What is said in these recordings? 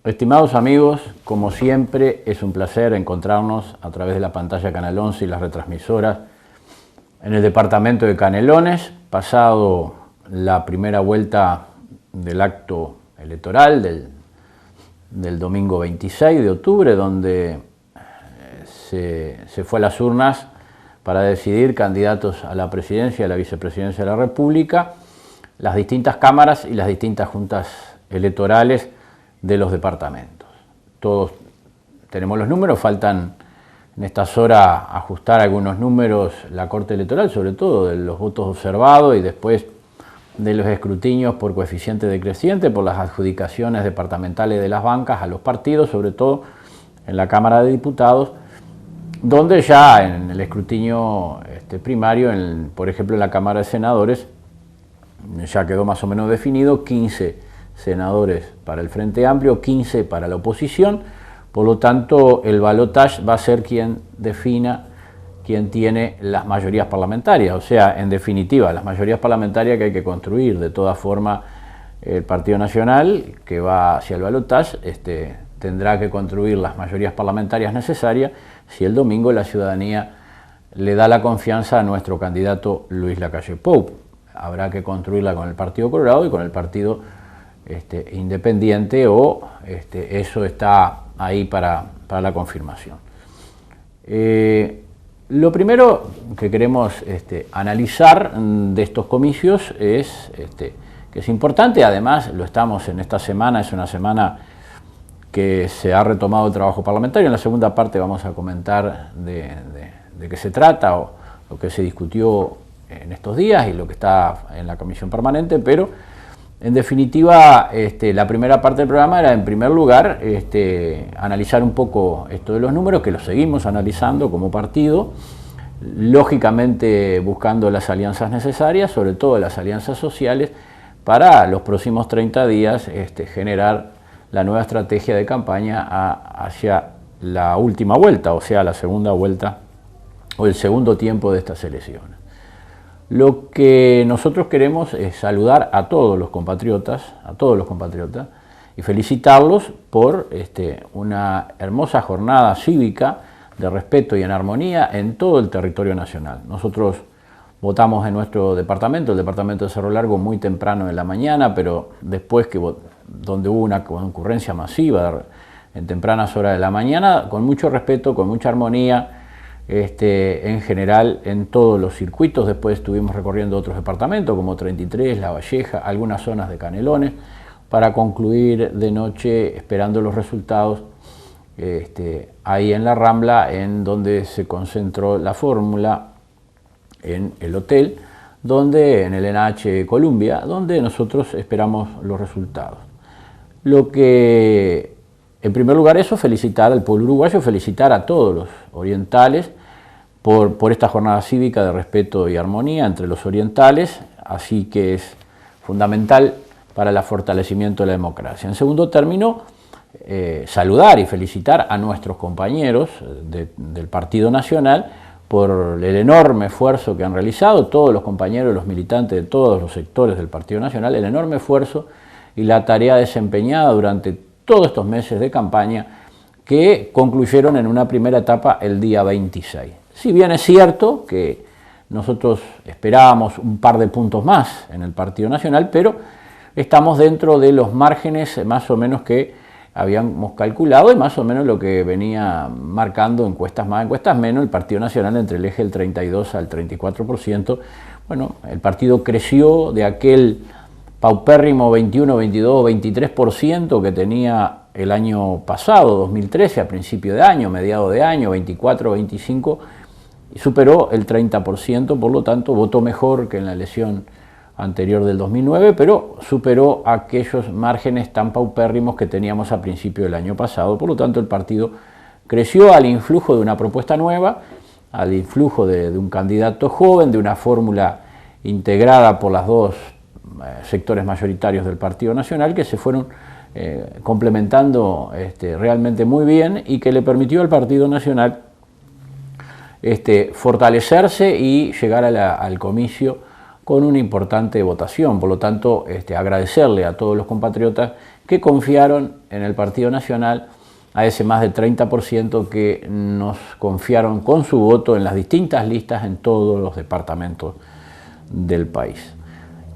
Estimados amigos, como siempre es un placer encontrarnos a través de la pantalla Canal 11 y las retransmisoras en el departamento de Canelones, pasado la primera vuelta del acto electoral del domingo 26 de octubre, donde se fue a las urnas para decidir candidatos a la presidencia y a la vicepresidencia de la República, las distintas cámaras y las distintas juntas electorales de los departamentos. Todos tenemos los números, faltan en estas horas ajustar algunos números la Corte Electoral, sobre todo de los votos observados y después de los escrutinios por coeficiente decreciente, por las adjudicaciones departamentales de las bancas a los partidos, sobre todo en la Cámara de Diputados, donde ya en el escrutinio primario, por ejemplo en la Cámara de Senadores, ya quedó más o menos definido, 15 senadores para el Frente Amplio, 15 para la oposición, por lo tanto el balotaje va a ser quien defina quién tiene las mayorías parlamentarias, o sea, en definitiva, las mayorías parlamentarias que hay que construir. De todas formas, el Partido Nacional, que va hacia el balotaje, tendrá que construir las mayorías parlamentarias necesarias si el domingo la ciudadanía le da la confianza a nuestro candidato Luis Lacalle Pou. Habrá que construirla con el Partido Colorado y con el Partido Independiente, o eso está ahí para la confirmación. Lo primero que queremos analizar de estos comicios es que es importante, además lo estamos en esta semana, es una semana que se ha retomado el trabajo parlamentario. En la segunda parte vamos a comentar de qué se trata o lo que se discutió en estos días y lo que está en la comisión permanente, pero en definitiva la primera parte del programa era, en primer lugar, analizar un poco esto de los números, que los seguimos analizando como partido, lógicamente buscando las alianzas necesarias, sobre todo las alianzas sociales, para los próximos 30 días generar la nueva estrategia de campaña hacia la última vuelta, o sea, la segunda vuelta o el segundo tiempo de estas elecciones. Lo que nosotros queremos es saludar a todos los compatriotas, y felicitarlos por una hermosa jornada cívica de respeto y en armonía en todo el territorio nacional. Nosotros votamos en nuestro departamento, el departamento de Cerro Largo, muy temprano en la mañana, pero después donde hubo una concurrencia masiva en tempranas horas de la mañana, con mucho respeto, con mucha armonía, en general en todos los circuitos. Después estuvimos recorriendo otros departamentos como 33, La Valleja, algunas zonas de Canelones, para concluir de noche esperando los resultados ahí en la Rambla, en donde se concentró la fórmula, en el hotel, en el NH Columbia, donde nosotros esperamos los resultados. Lo que, en primer lugar, eso, felicitar al pueblo uruguayo, felicitar a todos los orientales por esta jornada cívica de respeto y armonía entre los orientales, así que es fundamental para el fortalecimiento de la democracia. En segundo término, saludar y felicitar a nuestros compañeros del Partido Nacional por el enorme esfuerzo que han realizado, todos los compañeros, los militantes de todos los sectores del Partido Nacional, el enorme esfuerzo y la tarea desempeñada durante todos estos meses de campaña, que concluyeron en una primera etapa el día 26. Si bien es cierto que nosotros esperábamos un par de puntos más en el Partido Nacional, pero estamos dentro de los márgenes más o menos que habíamos calculado y más o menos lo que venía marcando encuestas más, encuestas menos, el Partido Nacional entre el eje del 32 al 34%. Bueno, el partido creció de aquel paupérrimo 21, 22, 23% que tenía el año pasado, 2013, a principio de año, mediado de año, 24, 25, y superó el 30%, por lo tanto votó mejor que en la elección anterior del 2009, pero superó aquellos márgenes tan paupérrimos que teníamos a principio del año pasado. Por lo tanto, el partido creció al influjo de una propuesta nueva, al influjo de un candidato joven, de una fórmula integrada por los dos sectores mayoritarios del Partido Nacional, que se fueron complementando realmente muy bien y que le permitió al Partido Nacional fortalecerse y llegar al comicio con una importante votación. Por lo tanto, agradecerle a todos los compatriotas que confiaron en el Partido Nacional, a ese más del 30% que nos confiaron con su voto en las distintas listas en todos los departamentos del país.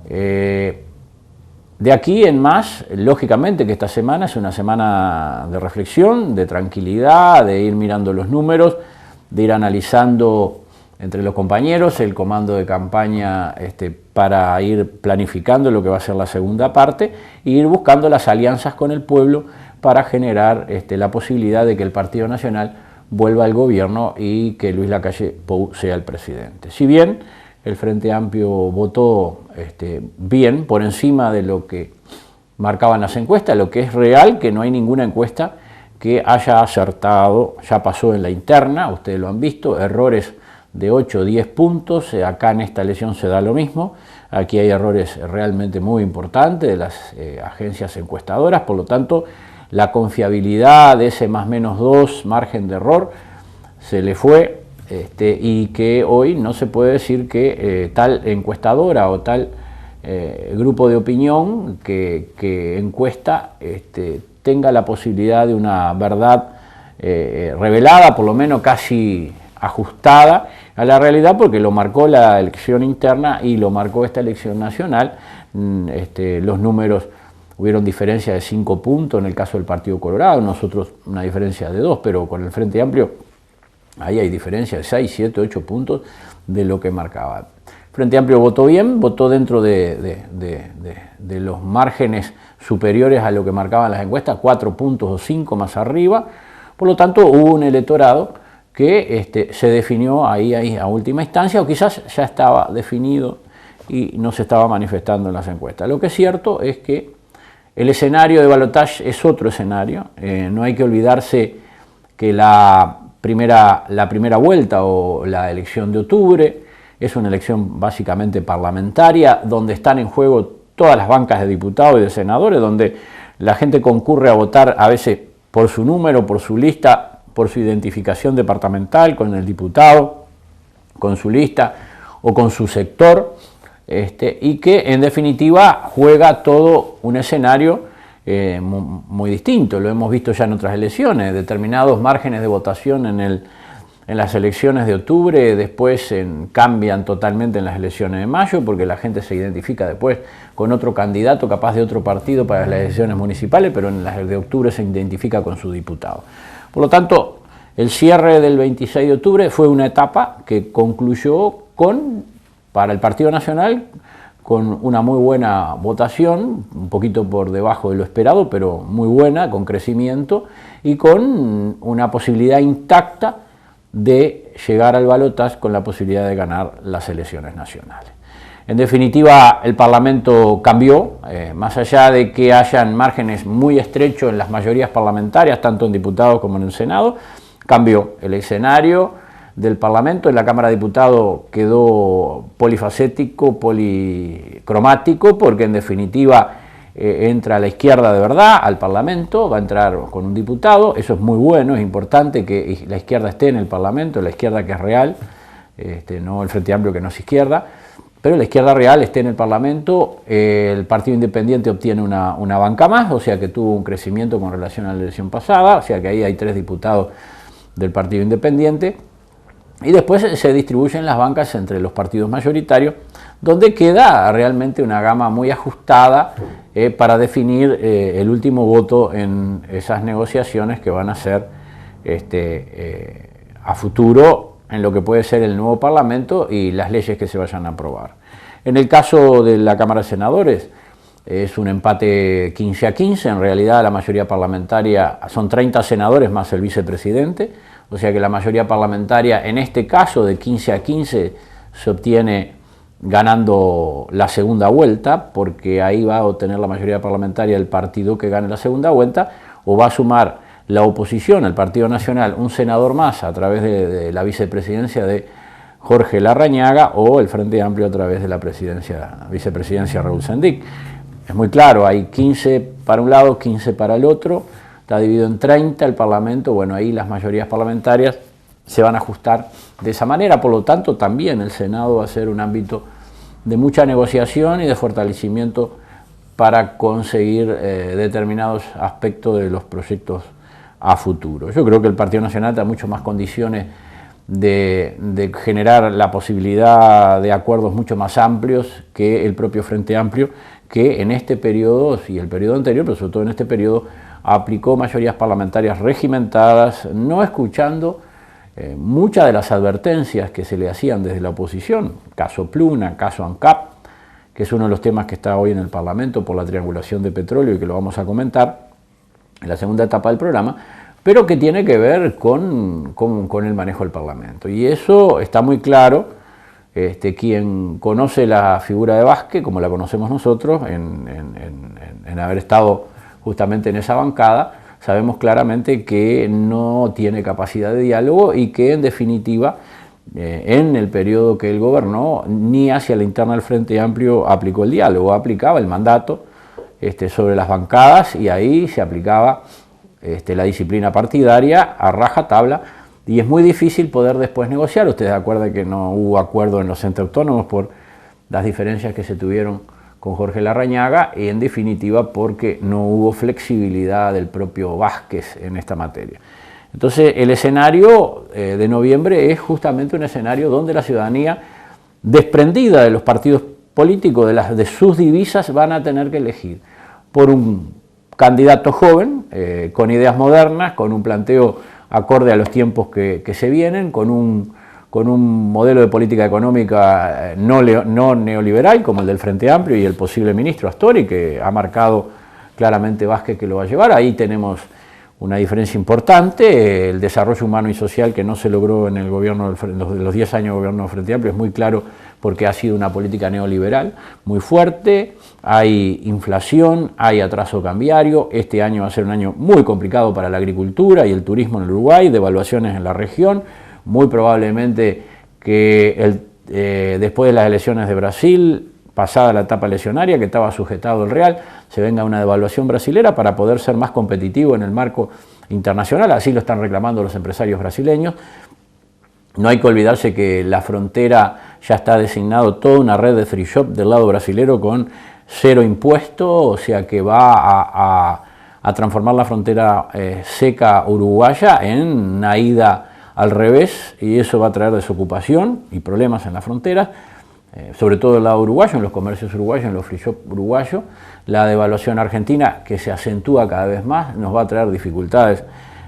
De aquí en más, lógicamente que esta semana es una semana de reflexión, de tranquilidad, de ir mirando los números, de ir analizando entre los compañeros el comando de campaña para ir planificando lo que va a ser la segunda parte e ir buscando las alianzas con el pueblo para generar la posibilidad de que el Partido Nacional vuelva al gobierno y que Luis Lacalle Pou sea el presidente. Si bien el Frente Amplio votó bien, por encima de lo que marcaban las encuestas, lo que es real, que no hay ninguna encuesta que haya acertado, ya pasó en la interna, ustedes lo han visto, errores de 8 o 10 puntos, acá en esta elección se da lo mismo, aquí hay errores realmente muy importantes de las agencias encuestadoras, por lo tanto la confiabilidad de ese más menos 2 margen de error se le fue, y que hoy no se puede decir que tal encuestadora o tal grupo de opinión que encuesta tenga la posibilidad de una verdad revelada, por lo menos casi ajustada a la realidad, porque lo marcó la elección interna y lo marcó esta elección nacional. Los números, hubieron diferencia de 5 puntos en el caso del Partido Colorado, nosotros una diferencia de 2, pero con el Frente Amplio ahí hay diferencia de 6, 7, 8 puntos de lo que marcaba. Frente Amplio votó bien, votó dentro de los márgenes superiores a lo que marcaban las encuestas, 4 puntos o 5 más arriba, por lo tanto hubo un electorado que se definió ahí a última instancia, o quizás ya estaba definido y no se estaba manifestando en las encuestas. Lo que es cierto es que el escenario de balotaje es otro escenario, no hay que olvidarse que la primera vuelta o la elección de octubre es una elección básicamente parlamentaria, donde están en juego todas las bancas de diputados y de senadores, donde la gente concurre a votar a veces por su número, por su lista, por su identificación departamental con el diputado, con su lista o con su sector, y que en definitiva juega todo un escenario muy distinto. Lo hemos visto ya en otras elecciones, determinados márgenes de votación en las elecciones de octubre, después cambian totalmente en las elecciones de mayo, porque la gente se identifica después con otro candidato, capaz de otro partido para las elecciones municipales, pero en las de octubre se identifica con su diputado. Por lo tanto, el cierre del 26 de octubre fue una etapa que concluyó para el Partido Nacional, con una muy buena votación, un poquito por debajo de lo esperado, pero muy buena, con crecimiento, y con una posibilidad intacta de llegar al balotaje con la posibilidad de ganar las elecciones nacionales. En definitiva, el Parlamento cambió, más allá de que hayan márgenes muy estrechos en las mayorías parlamentarias, tanto en diputados como en el Senado, cambió el escenario del Parlamento. En la Cámara de Diputados quedó polifacético, policromático, porque en definitiva entra la izquierda de verdad al Parlamento, va a entrar con un diputado, eso es muy bueno, es importante que la izquierda esté en el Parlamento, la izquierda que es real, no el Frente Amplio que no es izquierda, pero la izquierda real esté en el Parlamento. El Partido Independiente obtiene una banca más, o sea que tuvo un crecimiento con relación a la elección pasada, o sea que ahí hay 3 diputados del Partido Independiente, y después se distribuyen las bancas entre los partidos mayoritarios, donde queda realmente una gama muy ajustada para definir el último voto en esas negociaciones que van a ser a futuro en lo que puede ser el nuevo Parlamento y las leyes que se vayan a aprobar. En el caso de la Cámara de Senadores, es un empate 15-15, en realidad la mayoría parlamentaria son 30 senadores más el vicepresidente, o sea que la mayoría parlamentaria en este caso de 15-15 se obtiene ganando la segunda vuelta, porque ahí va a obtener la mayoría parlamentaria el partido que gane la segunda vuelta, o va a sumar la oposición, el Partido Nacional, un senador más a través de la vicepresidencia de Jorge Larrañaga, o el Frente Amplio a través de la vicepresidencia Raúl Sendic. Es muy claro, hay 15 para un lado, 15 para el otro, está dividido en 30 el Parlamento, bueno, ahí las mayorías parlamentarias se van a ajustar de esa manera, por lo tanto también el Senado va a ser un ámbito de mucha negociación y de fortalecimiento para conseguir determinados aspectos de los proyectos a futuro. Yo creo que el Partido Nacional da mucho más condiciones de generar la posibilidad de acuerdos mucho más amplios que el propio Frente Amplio, que en este periodo y el periodo anterior, pero sobre todo en este periodo, aplicó mayorías parlamentarias regimentadas, no escuchando muchas de las advertencias que se le hacían desde la oposición, caso Pluna, caso ANCAP, que es uno de los temas que está hoy en el Parlamento por la triangulación de petróleo y que lo vamos a comentar en la segunda etapa del programa, pero que tiene que ver con el manejo del Parlamento. Y eso está muy claro. Quien conoce la figura de Vázquez, como la conocemos nosotros, en haber estado justamente en esa bancada, sabemos claramente que no tiene capacidad de diálogo y que en definitiva en el periodo que él gobernó ni hacia la interna del Frente Amplio aplicó el diálogo, aplicaba el mandato sobre las bancadas y ahí se aplicaba la disciplina partidaria a rajatabla. Y es muy difícil poder después negociar. Ustedes acuerdan que no hubo acuerdo en los entes autónomos por las diferencias que se tuvieron con Jorge Larrañaga y en definitiva porque no hubo flexibilidad del propio Vázquez en esta materia. Entonces el escenario de noviembre es justamente un escenario donde la ciudadanía, desprendida de los partidos políticos, de sus divisas, van a tener que elegir por un candidato joven, con ideas modernas, con un planteo acorde a los tiempos que se vienen, con un modelo de política económica no neoliberal como el del Frente Amplio y el posible ministro Astori, que ha marcado claramente Vázquez que lo va a llevar. Ahí tenemos una diferencia importante. El desarrollo humano y social que no se logró en el gobierno, los 10 años de gobierno del Frente Amplio, es muy claro porque ha sido una política neoliberal muy fuerte. Hay inflación, hay atraso cambiario. Este año va a ser un año muy complicado para la agricultura y el turismo en el Uruguay, devaluaciones en la región. Muy probablemente que después de las elecciones de Brasil, pasada la etapa eleccionaria que estaba sujetado el real, se venga una devaluación brasilera para poder ser más competitivo en el marco internacional. Así lo están reclamando los empresarios brasileños. No hay que olvidarse que la frontera ya está designado toda una red de free shop del lado brasilero con 0 impuesto, o sea que va a transformar la frontera seca uruguaya en una ida al revés, y eso va a traer desocupación y problemas en las fronteras, sobre todo del lado uruguayo, en los comercios uruguayos, en los free shop uruguayos. La devaluación argentina, que se acentúa cada vez más, nos va a traer dificultades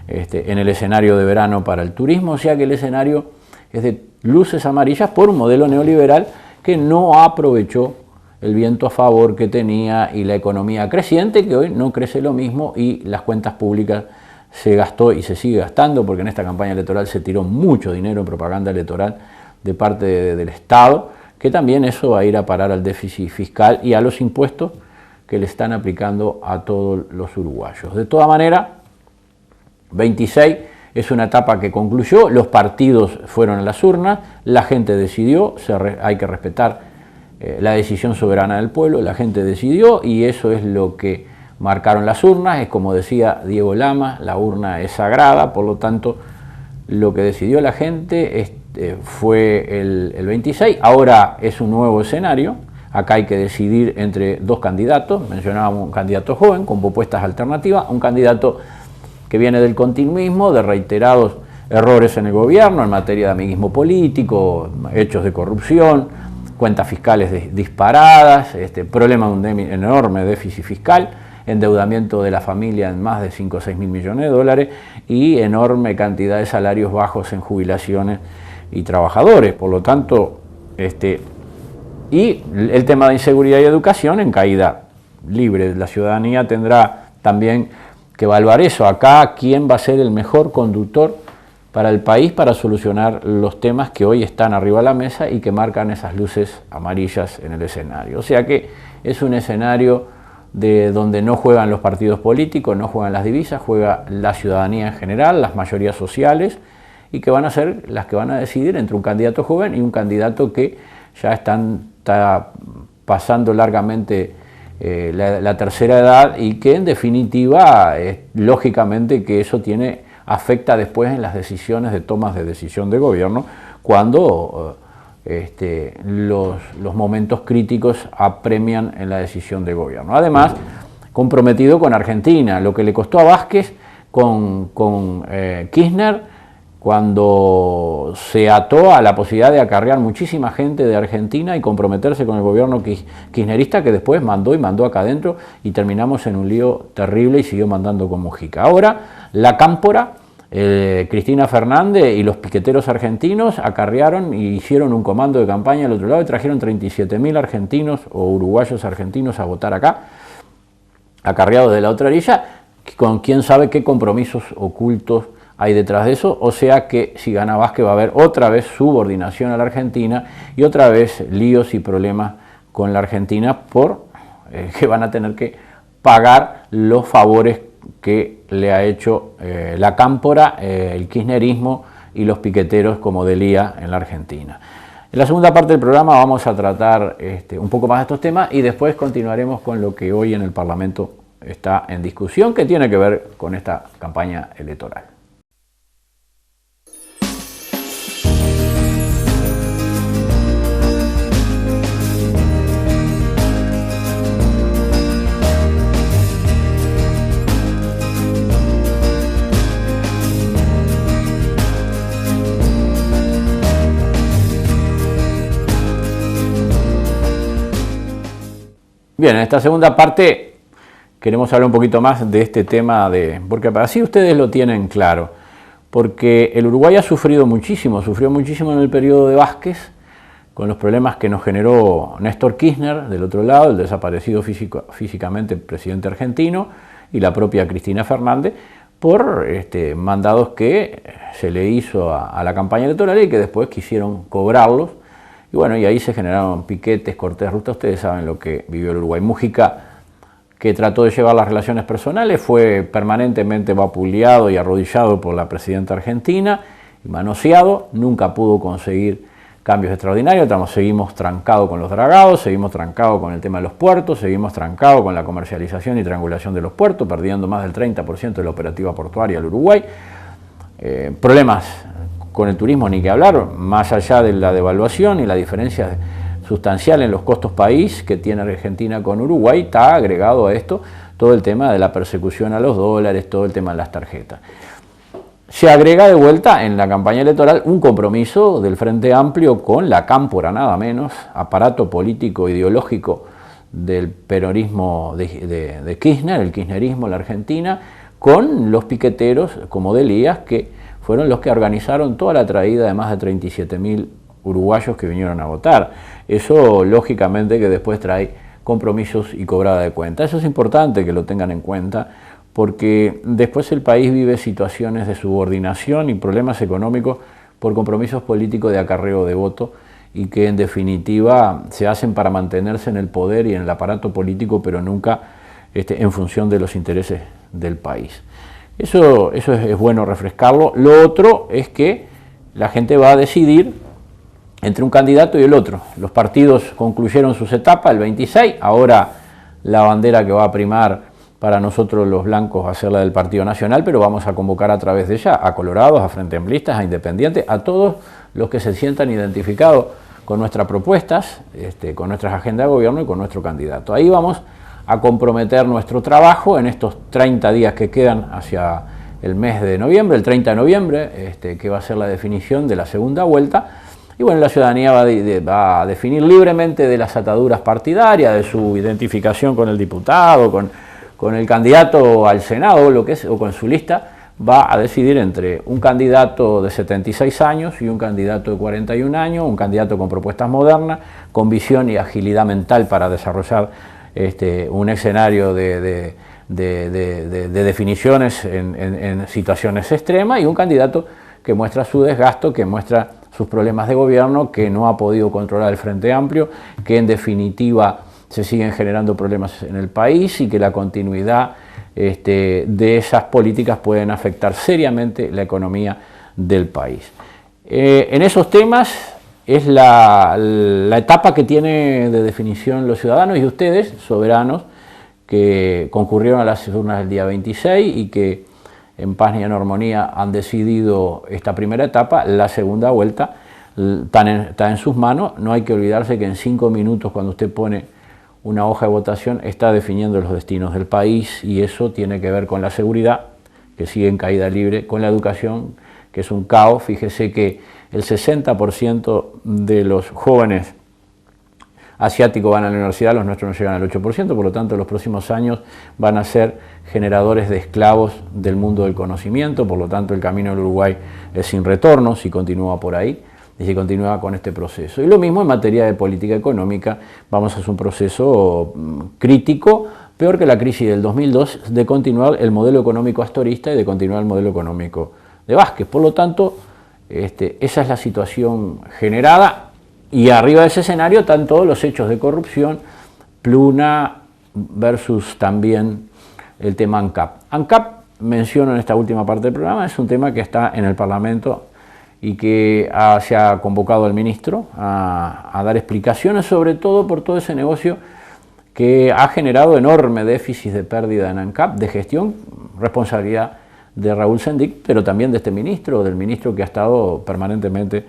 en el escenario de verano para el turismo, o sea que el escenario es de luces amarillas por un modelo neoliberal que no aprovechó el viento a favor que tenía y la economía creciente, que hoy no crece lo mismo, y las cuentas públicas se gastó y se sigue gastando, porque en esta campaña electoral se tiró mucho dinero en propaganda electoral de parte del Estado, que también eso va a ir a parar al déficit fiscal y a los impuestos que le están aplicando a todos los uruguayos. De todas maneras, 26 es una etapa que concluyó, los partidos fueron a las urnas, la gente decidió, hay que respetar la decisión soberana del pueblo, la gente decidió y eso es lo que marcaron las urnas. Es como decía Diego Lama, la urna es sagrada, por lo tanto lo que decidió la gente fue el 26, ahora es un nuevo escenario. Acá hay que decidir entre dos candidatos, mencionábamos un candidato joven con propuestas alternativas, un candidato que viene del continuismo, de reiterados errores en el gobierno en materia de amiguismo político, hechos de corrupción, cuentas fiscales disparadas, problema de un enorme déficit fiscal, endeudamiento de la familia en más de 5 o 6 mil millones de dólares y enorme cantidad de salarios bajos en jubilaciones y trabajadores. Por lo tanto, y el tema de inseguridad y educación en caída libre. La ciudadanía tendrá también que evaluar eso. Acá, ¿quién va a ser el mejor conductor para el país para solucionar los temas que hoy están arriba de la mesa y que marcan esas luces amarillas en el escenario? O sea que es un escenario donde no juegan los partidos políticos, no juegan las divisas, juega la ciudadanía en general, las mayorías sociales, y que van a ser las que van a decidir entre un candidato joven y un candidato que ya está pasando largamente la tercera edad y que en definitiva, lógicamente que eso afecta después en las decisiones de tomas de decisión de gobierno cuando los momentos críticos apremian en la decisión de gobierno. Además, comprometido con Argentina, lo que le costó a Vázquez con Kirchner, cuando se ató a la posibilidad de acarrear muchísima gente de Argentina y comprometerse con el gobierno kirchnerista, que después mandó acá adentro y terminamos en un lío terrible y siguió mandando con Mujica. Ahora, la cámpora, Cristina Fernández y los piqueteros argentinos acarrearon y hicieron un comando de campaña al otro lado y trajeron 37.000 argentinos o uruguayos argentinos a votar acá, acarreados de la otra orilla, con quién sabe qué compromisos ocultos hay detrás de eso, o sea que si gana Vázquez va a haber otra vez subordinación a la Argentina y otra vez líos y problemas con la Argentina por que van a tener que pagar los favores que le ha hecho la cámpora, el kirchnerismo y los piqueteros como Delía en la Argentina. En la segunda parte del programa vamos a tratar un poco más de estos temas y después continuaremos con lo que hoy en el Parlamento está en discusión, que tiene que ver con esta campaña electoral. Bien, en esta segunda parte queremos hablar un poquito más de este tema, porque así ustedes lo tienen claro, porque el Uruguay ha sufrió muchísimo en el periodo de Vázquez, con los problemas que nos generó Néstor Kirchner, del otro lado, el desaparecido físicamente presidente argentino, y la propia Cristina Fernández, por mandados que se le hizo a la campaña electoral y que después quisieron cobrarlos. Y bueno, y ahí se generaron piquetes, cortes de ruta, ustedes saben lo que vivió el Uruguay. Mujica, que trató de llevar las relaciones personales, fue permanentemente vapuleado y arrodillado por la presidenta argentina y manoseado, nunca pudo conseguir cambios extraordinarios, seguimos trancados con los dragados, seguimos trancados con el tema de los puertos, seguimos trancados con la comercialización y triangulación de los puertos, perdiendo más del 30% de la operativa portuaria del Uruguay. Problemas con el turismo ni que hablar, más allá de la devaluación y la diferencia sustancial en los costos país que tiene Argentina con Uruguay, está agregado a esto todo el tema de la persecución a los dólares, todo el tema de las tarjetas. Se agrega de vuelta en la campaña electoral un compromiso del Frente Amplio con la cámpora, nada menos, aparato político ideológico del peronismo de Kirchner, el kirchnerismo en la Argentina, con los piqueteros como Delías, que fueron los que organizaron toda la traída de más de 37.000 uruguayos que vinieron a votar. Eso, lógicamente, que después trae compromisos y cobrada de cuenta. Eso es importante que lo tengan en cuenta, porque después el país vive situaciones de subordinación y problemas económicos por compromisos políticos de acarreo de voto y que en definitiva se hacen para mantenerse en el poder y en el aparato político, pero nunca en función de los intereses del país. Eso es bueno refrescarlo. Lo otro es que la gente va a decidir entre un candidato y el otro. Los partidos concluyeron sus etapas el 26, ahora la bandera que va a primar para nosotros los blancos va a ser la del Partido Nacional, pero vamos a convocar a través de ella a colorados, a frente amplistas, a independientes, a todos los que se sientan identificados con nuestras propuestas, con nuestras agendas de gobierno y con nuestro candidato. Ahí vamos a comprometer nuestro trabajo en estos 30 días que quedan hacia el mes de noviembre, el 30 de noviembre, que va a ser la definición de la segunda vuelta. Y bueno, la ciudadanía va a definir libremente de las ataduras partidarias, de su identificación con el diputado, con el candidato al Senado, o con su lista, va a decidir entre un candidato de 76 años y un candidato de 41 años, un candidato con propuestas modernas, con visión y agilidad mental para desarrollar un escenario de definiciones en situaciones extremas, y un candidato que muestra su desgasto, que muestra sus problemas de gobierno, que no ha podido controlar el Frente Amplio, que en definitiva se siguen generando problemas en el país y que la continuidad de esas políticas pueden afectar seriamente la economía del país. En esos temas es la etapa que tiene de definición los ciudadanos y ustedes, soberanos, que concurrieron a las urnas el día 26 y que en paz y en armonía han decidido esta primera etapa. La segunda vuelta está en sus manos. No hay que olvidarse que en 5 minutos, cuando usted pone una hoja de votación, está definiendo los destinos del país, y eso tiene que ver con la seguridad, que sigue en caída libre, con la educación, que es un caos. Fíjese que el 60% de los jóvenes asiáticos van a la universidad, los nuestros no llegan al 8%, por lo tanto los próximos años van a ser generadores de esclavos del mundo del conocimiento. Por lo tanto el camino del Uruguay es sin retorno si continúa por ahí y si continúa con este proceso. Y lo mismo en materia de política económica, vamos a hacer un proceso crítico, peor que la crisis del 2002, de continuar el modelo económico astorista y de continuar el modelo económico de Vázquez. Por lo tanto, esa es la situación generada. Y arriba de ese escenario están todos los hechos de corrupción, Pluna versus también el tema ANCAP. ANCAP, menciono en esta última parte del programa, es un tema que está en el Parlamento y que se ha convocado al ministro a dar explicaciones, sobre todo por todo ese negocio que ha generado enorme déficit de pérdida en ANCAP, de gestión, responsabilidad de Raúl Sendic, pero también de este ministro, del ministro que ha estado permanentemente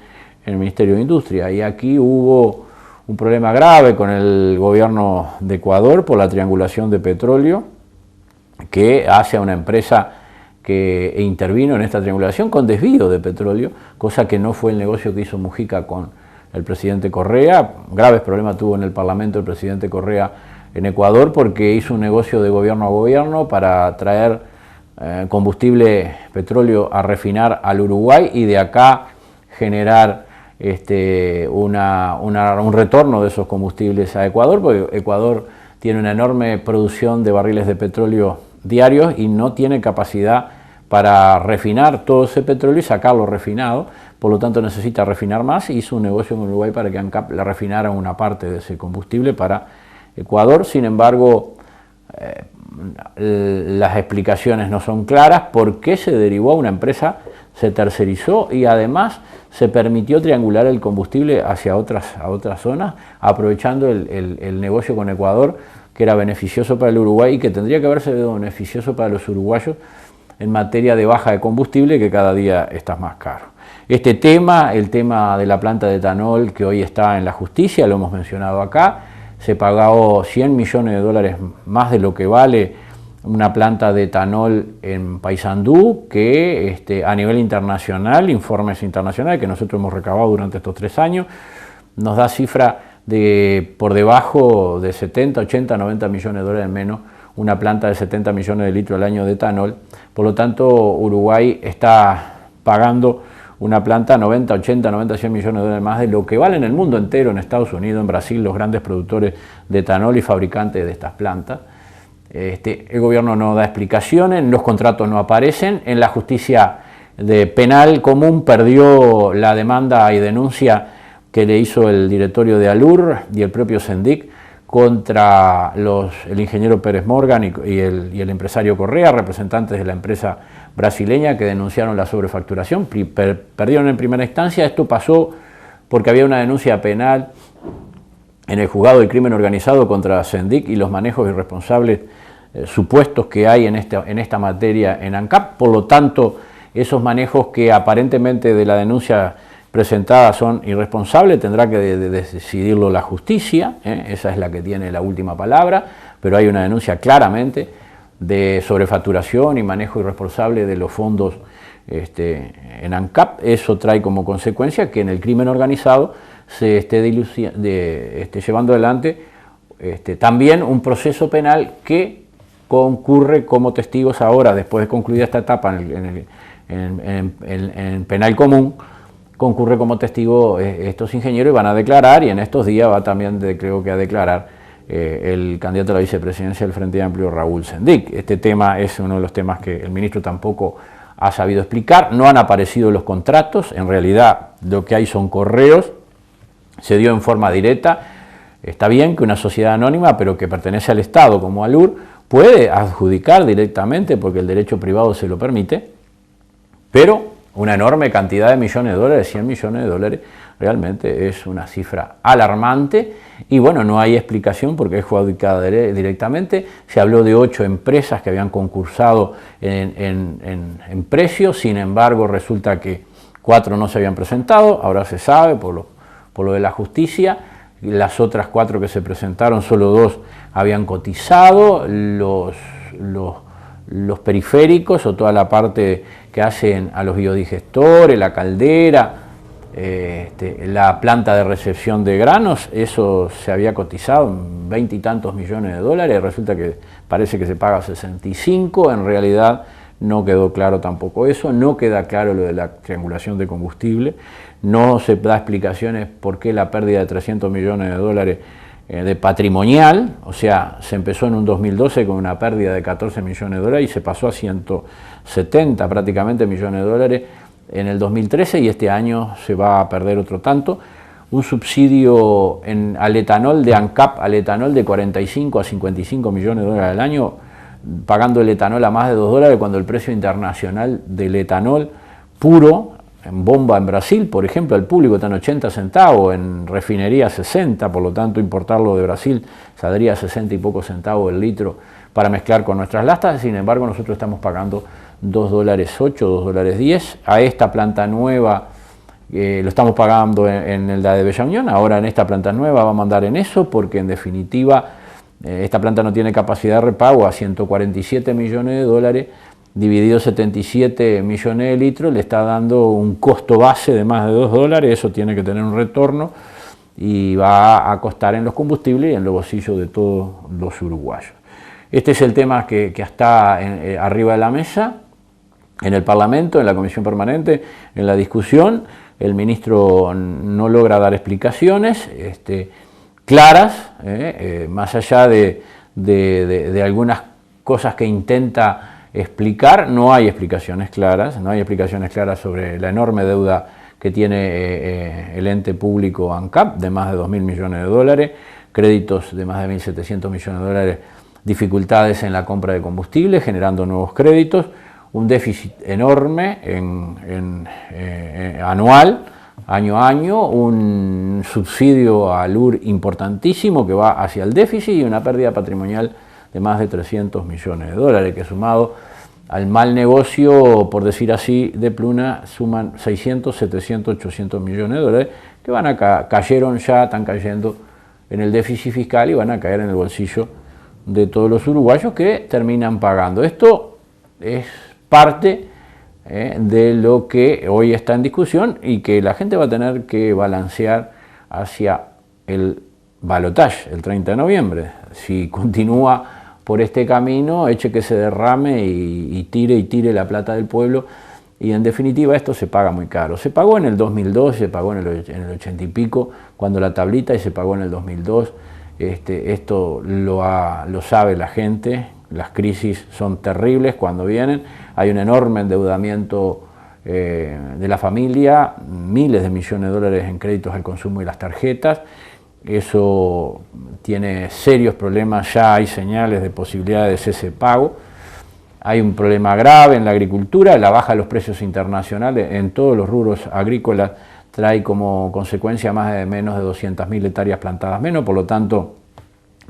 en el Ministerio de Industria. Y aquí hubo un problema grave con el gobierno de Ecuador por la triangulación de petróleo que hace a una empresa que intervino en esta triangulación con desvío de petróleo, cosa que no fue el negocio que hizo Mujica con el presidente Correa. Graves problemas tuvo en el Parlamento el presidente Correa en Ecuador porque hizo un negocio de gobierno a gobierno para traer combustible, petróleo a refinar al Uruguay y de acá generar un retorno de esos combustibles a Ecuador, porque Ecuador tiene una enorme producción de barriles de petróleo diarios y no tiene capacidad para refinar todo ese petróleo y sacarlo refinado, por lo tanto necesita refinar más. Hizo un negocio en Uruguay para que ANCAP le refinara una parte de ese combustible para Ecuador. Sin embargo, las explicaciones no son claras. ¿Por qué se derivó a una empresa, se tercerizó y además se permitió triangular el combustible hacia otras zonas, aprovechando el negocio con Ecuador, que era beneficioso para el Uruguay y que tendría que haberse sido beneficioso para los uruguayos en materia de baja de combustible, que cada día está más caro? Este tema, el tema de la planta de etanol, que hoy está en la justicia, lo hemos mencionado acá, se pagó 100 millones de dólares más de lo que vale una planta de etanol en Paysandú, que a nivel internacional, informes internacionales que nosotros hemos recabado durante estos 3 años, nos da cifra de por debajo de 70, 80, 90 millones de dólares menos una planta de 70 millones de litros al año de etanol. Por lo tanto, Uruguay está pagando una planta 90, 80, 90, 100 millones de dólares más de lo que vale en el mundo entero, en Estados Unidos, en Brasil, los grandes productores de etanol y fabricantes de estas plantas. El gobierno no da explicaciones, los contratos no aparecen, en la justicia penal común perdió la demanda y denuncia que le hizo el directorio de Alur y el propio Sendic contra el ingeniero Pérez Morgan y el empresario Correa, representantes de la empresa brasileña que denunciaron la sobrefacturación, perdieron en primera instancia. Esto pasó porque había una denuncia penal en el juzgado del crimen organizado contra Sendic y los manejos irresponsables supuestos que hay en esta materia en ANCAP. Por lo tanto, esos manejos que aparentemente de la denuncia presentada son irresponsables, tendrá que decidirlo la justicia, esa es la que tiene la última palabra, pero hay una denuncia claramente de sobrefacturación y manejo irresponsable de los fondos en ANCAP. Eso trae como consecuencia que en el crimen organizado se esté llevando adelante también un proceso penal que concurre como testigos ahora, después de concluida esta etapa en penal común, concurre como testigo estos ingenieros y van a declarar, y en estos días va también, creo que a declarar el candidato a la vicepresidencia del Frente Amplio, Raúl Sendic. Este tema es uno de los temas que el ministro tampoco ha sabido explicar. No han aparecido los contratos, en realidad lo que hay son correos, se dio en forma directa. Está bien que una sociedad anónima, pero que pertenece al Estado como Alur, puede adjudicar directamente porque el derecho privado se lo permite, pero una enorme cantidad de millones de dólares, 100 millones de dólares, realmente es una cifra alarmante y bueno, no hay explicación porque es adjudicada directamente. Se habló de 8 empresas que habían concursado en precios, sin embargo resulta que 4 no se habían presentado, ahora se sabe por lo de la justicia. Las otras 4 que se presentaron, solo 2 habían cotizado. Los periféricos o toda la parte que hacen a los biodigestores, la caldera, la planta de recepción de granos, eso se había cotizado en 20 y tantos millones de dólares, resulta que parece que se paga 65, en realidad no quedó claro tampoco eso, no queda claro lo de la triangulación de combustible, no se da explicaciones por qué la pérdida de 300 millones de dólares de patrimonial, o sea, se empezó en un 2012 con una pérdida de 14 millones de dólares y se pasó a 170 prácticamente millones de dólares en el 2013 y este año se va a perder otro tanto. Un subsidio al etanol de ANCAP, al etanol de 45 a 55 millones de dólares al año, pagando el etanol a más de $2 cuando el precio internacional del etanol puro en bomba en Brasil, por ejemplo, al público está en 80 centavos, en refinería 60, por lo tanto importarlo de Brasil saldría 60 y pocos centavos el litro para mezclar con nuestras lastas. Sin embargo, nosotros estamos pagando $2.08, $2.10. A esta planta nueva lo estamos pagando en la de Bella Unión, ahora en esta planta nueva vamos a andar en eso, porque en definitiva esta planta no tiene capacidad de repago a 147 millones de dólares, dividido 77 millones de litros, le está dando un costo base de más de $2, eso tiene que tener un retorno y va a costar en los combustibles y en los bolsillos de todos los uruguayos. Este es el tema que está arriba de la mesa, en el Parlamento, en la Comisión Permanente, en la discusión. El ministro no logra dar explicaciones claras, más allá de algunas cosas que intenta explicar, no hay explicaciones claras, sobre la enorme deuda que tiene el ente público ANCAP de más de 2.000 millones de dólares, créditos de más de 1.700 millones de dólares, dificultades en la compra de combustible, generando nuevos créditos, un déficit enorme anual, año a año, un subsidio al UR importantísimo que va hacia el déficit y una pérdida patrimonial de más de 300 millones de dólares, que sumado al mal negocio, por decir así, de Pluna, suman 600, 700, 800 millones de dólares que están cayendo en el déficit fiscal y van a caer en el bolsillo de todos los uruguayos que terminan pagando. Esto es parte de lo que hoy está en discusión y que la gente va a tener que balancear hacia el balotaje el 30 de noviembre. Si continúa por este camino, eche que se derrame y tire la plata del pueblo, y en definitiva esto se paga muy caro. Se pagó en el 2002, se pagó en el 80 y pico, cuando la tablita, y se pagó en el 2002. Esto lo sabe la gente, las crisis son terribles cuando vienen, hay un enorme endeudamiento de la familia, miles de millones de dólares en créditos al consumo y las tarjetas. Eso tiene serios problemas, ya hay señales de posibilidad de cese de pago. Hay un problema grave en la agricultura, la baja de los precios internacionales en todos los rubros agrícolas trae como consecuencia menos de 200.000 hectáreas plantadas menos, por lo tanto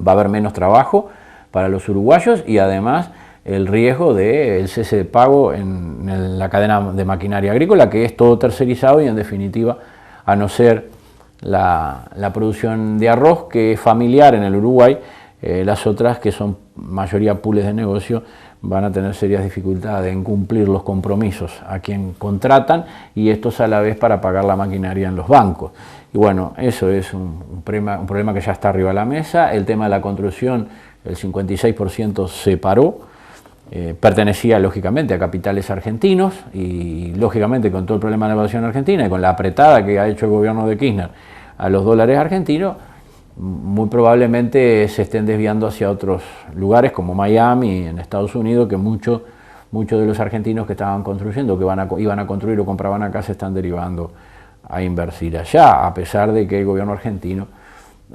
va a haber menos trabajo para los uruguayos y además el riesgo del cese de pago en la cadena de maquinaria agrícola, que es todo tercerizado y en definitiva, a no ser la producción de arroz, que es familiar en el Uruguay, las otras, que son mayoría pools de negocio, van a tener serias dificultades en cumplir los compromisos a quien contratan, y estos a la vez para pagar la maquinaria en los bancos. Y bueno, eso es un problema que ya está arriba de la mesa. El tema de la construcción, el 56% se paró, pertenecía lógicamente a capitales argentinos, y lógicamente con todo el problema de la evasión argentina y con la apretada que ha hecho el gobierno de Kirchner a los dólares argentinos, muy probablemente se estén desviando hacia otros lugares como Miami, en Estados Unidos, que muchos de los argentinos que estaban construyendo, que iban a construir o compraban acá, se están derivando a invertir allá, a pesar de que el gobierno argentino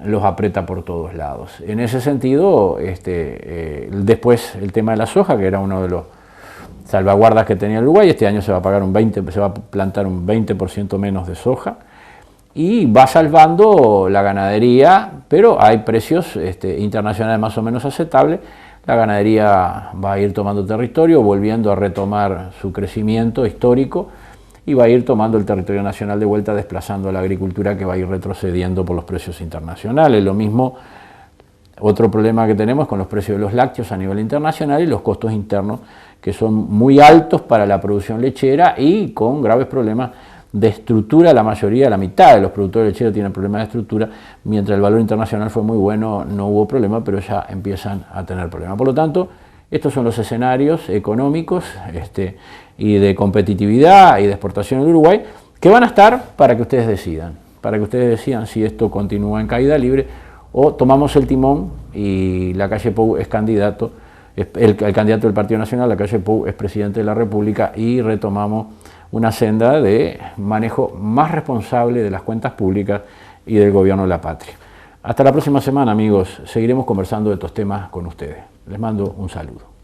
los aprieta por todos lados. En ese sentido, después el tema de la soja, que era uno de los salvaguardas que tenía el Uruguay, este año se va a plantar un 20% menos de soja, y va salvando la ganadería, pero hay precios internacionales más o menos aceptables. La ganadería va a ir tomando territorio, volviendo a retomar su crecimiento histórico, y va a ir tomando el territorio nacional de vuelta, desplazando a la agricultura que va a ir retrocediendo por los precios internacionales. Lo mismo, otro problema que tenemos con los precios de los lácteos a nivel internacional y los costos internos que son muy altos para la producción lechera y con graves problemas de estructura. La mayoría, la mitad de los productores lecheros tienen problemas de estructura, mientras el valor internacional fue muy bueno, no hubo problema, pero ya empiezan a tener problemas. Por lo tanto, estos son los escenarios económicos y de competitividad y de exportación en Uruguay que van a estar para que ustedes decidan si esto continúa en caída libre o tomamos el timón y Lacalle Pou es candidato, el candidato del Partido Nacional. Lacalle Pou es presidente de la República y retomamos una senda de manejo más responsable de las cuentas públicas y del gobierno de la patria. Hasta la próxima semana, amigos. Seguiremos conversando de estos temas con ustedes. Les mando un saludo.